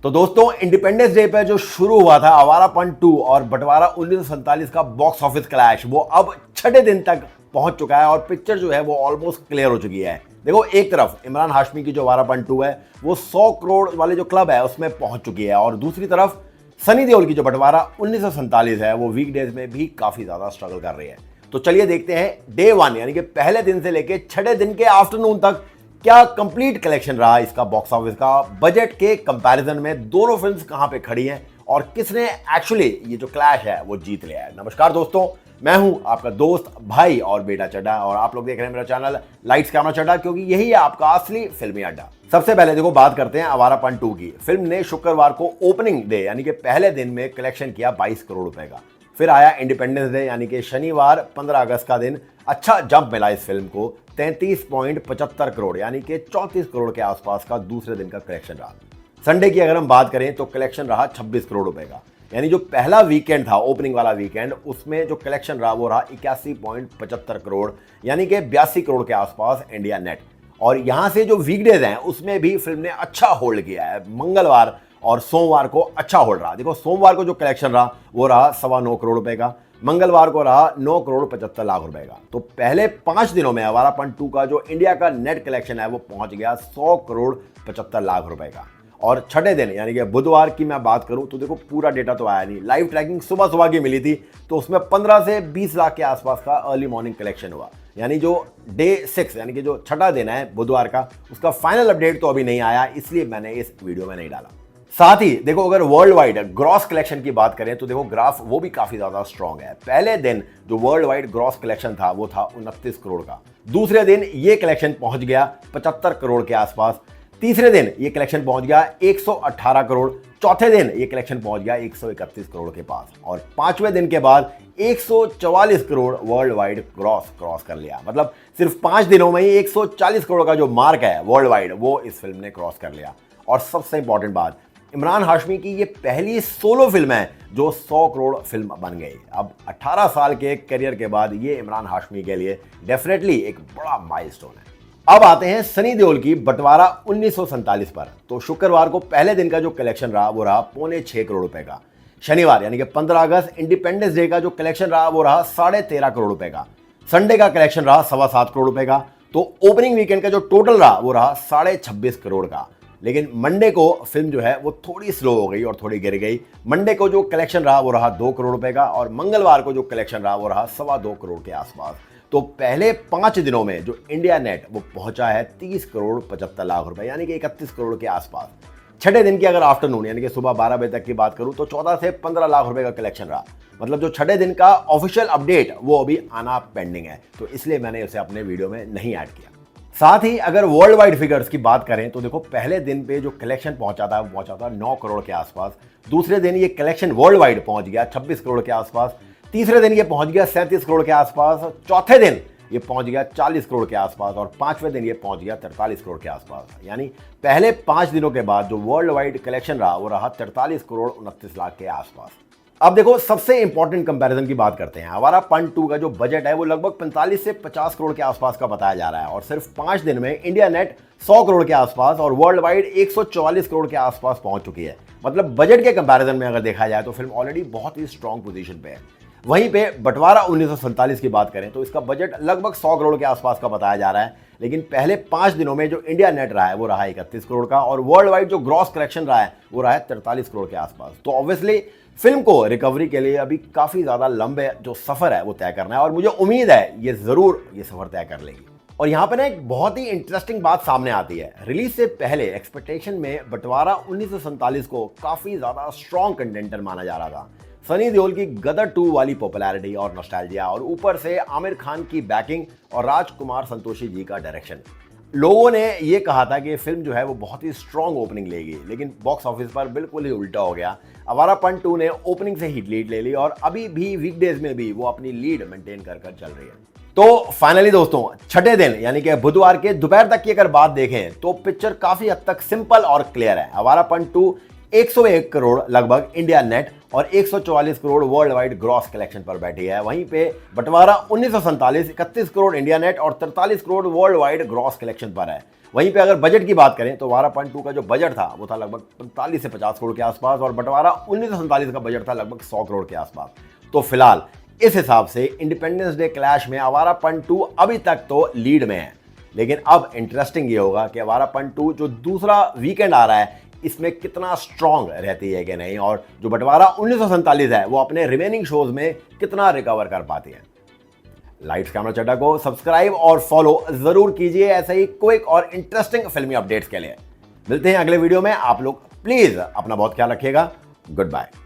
तो दोस्तों independence day पे जो शुरू हुआ था आवारापन 2 और बंटवारा 1947 का बॉक्स ऑफिस क्लैश, वो अब छठे दिन तक पहुंच चुका है और पिक्चर जो है वो ऑलमोस्ट क्लियर हो चुकी है। देखो, एक तरफ इमरान हाशमी की जो आवारापन 2 है वो 100 करोड़ वाले जो क्लब है उसमें पहुंच चुकी है, और दूसरी तरफ सनी देओल की जो बंटवारा 1947 है वो वीकडेज में भी काफी ज्यादा स्ट्रगल कर रही है। तो चलिए देखते हैं डे 1 यानी कि पहले दिन से लेके छठे दिन के आफ्टरनून तक क्या कंप्लीट कलेक्शन रहा इसका बॉक्स ऑफिस का। बजट के कंपैरिजन में दोनों फिल्म्स कहां पे खड़ी हैं और किसने एक्चुअली ये जो क्लैश है वो जीत लिया है। नमस्कार दोस्तों, मैं हूं आपका दोस्त, भाई और बेटा चड्ढा, और आप लोग देख रहे हैं मेरा चैनल लाइट्स कैमरा चड्ढा, क्योंकि यही है आपका असली फिल्मी अड्डा। सबसे पहले देखो बात करते हैं आवारापन 2 की। फिल्म ने शुक्रवार को ओपनिंग डे यानी कि पहले दिन में कलेक्शन किया 22 करोड़ रुपए का। फिर आया इंडिपेंडेंस डे यानी कि शनिवार 15 अगस्त का दिन। अच्छा जंप मिला इस फिल्म को, 33.75 करोड़ यानी कि 34 करोड़ के आसपास का दूसरे दिन का कलेक्शन रहा। संडे की अगर हम बात करें तो कलेक्शन रहा 26 करोड़ रुपए का, यानी जो पहला वीकेंड था, ओपनिंग वाला वीकेंड, उसमें जो कलेक्शन रहा वो रहा 81.75 करोड़ यानी कि 82 करोड़ के आसपास इंडिया नेट। और यहां से जो वीकडेज हैं उसमें भी फिल्म ने अच्छा होल्ड किया है। मंगलवार और सोमवार को अच्छा होल्ड रहा। देखो, सोमवार को जो कलेक्शन रहा वो रहा 9.25 करोड़ रुपए का, मंगलवार को रहा 9 करोड़ 75 लाख रुपए का। तो पहले 5 दिनों में आवारापन 2 का जो इंडिया का नेट कलेक्शन है वो पहुंच गया 100 करोड़ 75 लाख रुपए का। और छठे दिन यानी कि बुधवार की मैं बात करूं तो देखो पूरा डेटा तो आया नहीं, लाइव ट्रैकिंग सुबह सुबह की मिली थी, तो उसमें 15 से 20 लाख के आसपास का अर्ली मॉर्निंग कलेक्शन हुआ। यानी जो डे 6 यानी कि जो छठा दिन है बुधवार का, उसका फाइनल अपडेट तो अभी नहीं आया, इसलिए मैंने इस वीडियो में नहीं डाला। साथ ही देखो, अगर वर्ल्ड वाइड ग्रॉस कलेक्शन की बात करें तो देखो ग्राफ वो भी काफी ज्यादा स्ट्रांग है। पहले दिन जो वर्ल्ड वाइड ग्रॉस कलेक्शन था वो था 29 करोड़ का। दूसरे दिन ये कलेक्शन पहुंच गया 75 करोड़ के आसपास। तीसरे दिन ये कलेक्शन पहुंच गया 118 करोड़। चौथे दिन ये कलेक्शन पहुंच गया 131 करोड़ के पास, और पांचवें दिन के बाद 144 करोड़ वर्ल्ड वाइड क्रॉस कर लिया। मतलब सिर्फ 5 दिनों में ही 140 करोड़ का जो मार्क है वर्ल्ड वाइड वो इस फिल्म ने क्रॉस कर लिया। और सबसे इंपॉर्टेंट बात, इमरान हाशमी की ये पहली सोलो फिल्म है जो 100 करोड़ फिल्म बन गई। अब 18 साल के करियर के बाद ये इमरान हाशमी के लिए डेफिनेटली एक बड़ा माइलस्टोन है। अब आते हैं सनी देओल की बंटवारा 1947 पर। तो शुक्रवार को पहले दिन का जो कलेक्शन रहा वो रहा 5.25 करोड़ रुपए का। शनिवार यानी कि 15 अगस्त इंडिपेंडेंस डे का जो कलेक्शन रहा वो रहा 13.5 करोड़ रुपए का। संडे का कलेक्शन रहा 7.25 करोड़ रुपए का। तो ओपनिंग वीकेंड का जो टोटल रहा वो रहा 26.5 करोड़ का। लेकिन मंडे को फिल्म जो है वो थोड़ी स्लो हो गई और थोड़ी गिर गई। मंडे को जो कलेक्शन रहा वो रहा 2 करोड़ रुपए का, और मंगलवार को जो कलेक्शन रहा वो रहा 2.25 करोड़ के आसपास। तो पहले 5 दिनों में जो इंडिया नेट वो पहुंचा है 30 करोड़ 75 लाख रुपए यानी कि 31 करोड़ के आसपास। छठे दिन की अगर आफ्टरनून यानी कि सुबह 12 बजे तक की बात करूं तो 14 से 15 लाख रुपए का कलेक्शन रहा। मतलब जो छठे दिन का ऑफिशियल अपडेट वो अभी आना पेंडिंग है, तो इसलिए मैंने उसे अपने वीडियो में नहीं ऐड किया। साथ ही अगर वर्ल्ड वाइड फिगर्स की बात करें तो देखो, पहले दिन पे जो कलेक्शन पहुंचा था वो पहुंचा था 9 करोड़ के आसपास। दूसरे दिन ये कलेक्शन वर्ल्ड वाइड पहुंच गया 26 करोड़ के आसपास। तीसरे दिन ये पहुंच गया 37 करोड़ के आसपास। चौथे दिन ये पहुंच गया 40 करोड़ के आसपास, और पांचवें दिन ये पहुंच गया 43 करोड़ के आसपास। यानी पहले 5 दिनों के बाद जो वर्ल्ड वाइड कलेक्शन रहा वो रहा 43 करोड़ 29 लाख के आसपास। अब देखो, सबसे इंपॉर्टेंट कंपैरिजन की बात करते हैं। आवारापन 2 का जो बजट है वो लगभग 45 से 50 करोड़ के आसपास का बताया जा रहा है, और सिर्फ 5 दिन में इंडिया नेट 100 करोड़ के आसपास और वर्ल्ड वाइड 144 करोड़ के आसपास पहुंच चुकी है। मतलब बजट के कंपैरिजन में अगर देखा जाए तो फिल्म ऑलरेडी बहुत ही स्ट्रॉन्ग पोजीशन पे है। वहीं पे बंटवारा 1947 की बात करें तो इसका बजट लगभग 100 करोड़ के आसपास का बताया जा रहा है, लेकिन पहले 5 दिनों में जो इंडिया नेट रहा है वो रहा 31 करोड़ का, और वर्ल्ड वाइड जो ग्रॉस कलेक्शन रहा है वो रहा है 43 करोड़ के आसपास। तो ऑब्वियसली फिल्म को रिकवरी के लिए अभी काफी ज्यादा लंबे जो सफर है वो तय करना है, और मुझे उम्मीद है ये जरूर ये सफर तय कर लेगी। और यहाँ पे ना एक बहुत ही इंटरेस्टिंग बात सामने आती है। रिलीज से पहले एक्सपेक्टेशन में बंटवारा 1947 को काफी ज्यादा स्ट्रॉन्ग कंटेंटर माना जा रहा था। सनी देओल की गदर 2 वाली पॉपुलैरिटी और नॉस्टैल्जिया, और ऊपर से आमिर खान की बैकिंग और राजकुमार संतोषी जी का डायरेक्शन। लोगों ने ये कहा था कि फिल्म जो है वो बहुत ही स्ट्रॉन्ग ओपनिंग लेगी, लेकिन बॉक्स ऑफिस पर बिल्कुल ही उल्टा हो गया। आवारापन 2 ने ओपनिंग से ही लीड ले ली, और अभी भी वीकडेज में भी वो अपनी लीड मेंटेन कर चल रही है। तो फाइनली दोस्तों, छठे दिन यानी कि बुधवार के दोपहर तक की अगर बात देखें तो पिक्चर काफी हद तक सिंपल और क्लियर है। आवारापन 2 101 करोड़ लगभग इंडिया नेट और 144 crore world wide gross collection पर बैठी है। वहीं पे बंटवारा 1947 31 करोड़ इंडिया नेट और 43 crore world wide gross collection पर है। वहीं पे अगर बजट की बात करें तो आवारा पन 2 का जो बजट था वो था लगभग 45 से 50 करोड़ के आसपास और बंटवारा 1947 का बजट था लगभग 100 करोड़ के आसपास। तो फिलहाल इस हिसाब से इंडिपेंडेंस डे क्लैश में आवारा पन 2 अभी तक तो लीड में है। लेकिन अब इंटरेस्टिंग ये होगा कि आवारा पन 2 जो दूसरा वीकेंड आ रहा है इसमें कितना स्ट्रांग रहती है कि नहीं, और जो बंटवारा 1947 है वो अपने रिमेनिंग शोज में कितना रिकवर कर पाती है। लाइट्स कैमरा चड्डा को सब्सक्राइब और फॉलो जरूर कीजिए ऐसे ही क्विक और इंटरेस्टिंग फिल्मी अपडेट्स के लिए। मिलते हैं अगले वीडियो में। आप लोग प्लीज अपना बहुत ख्याल रखिएगा। Good bye.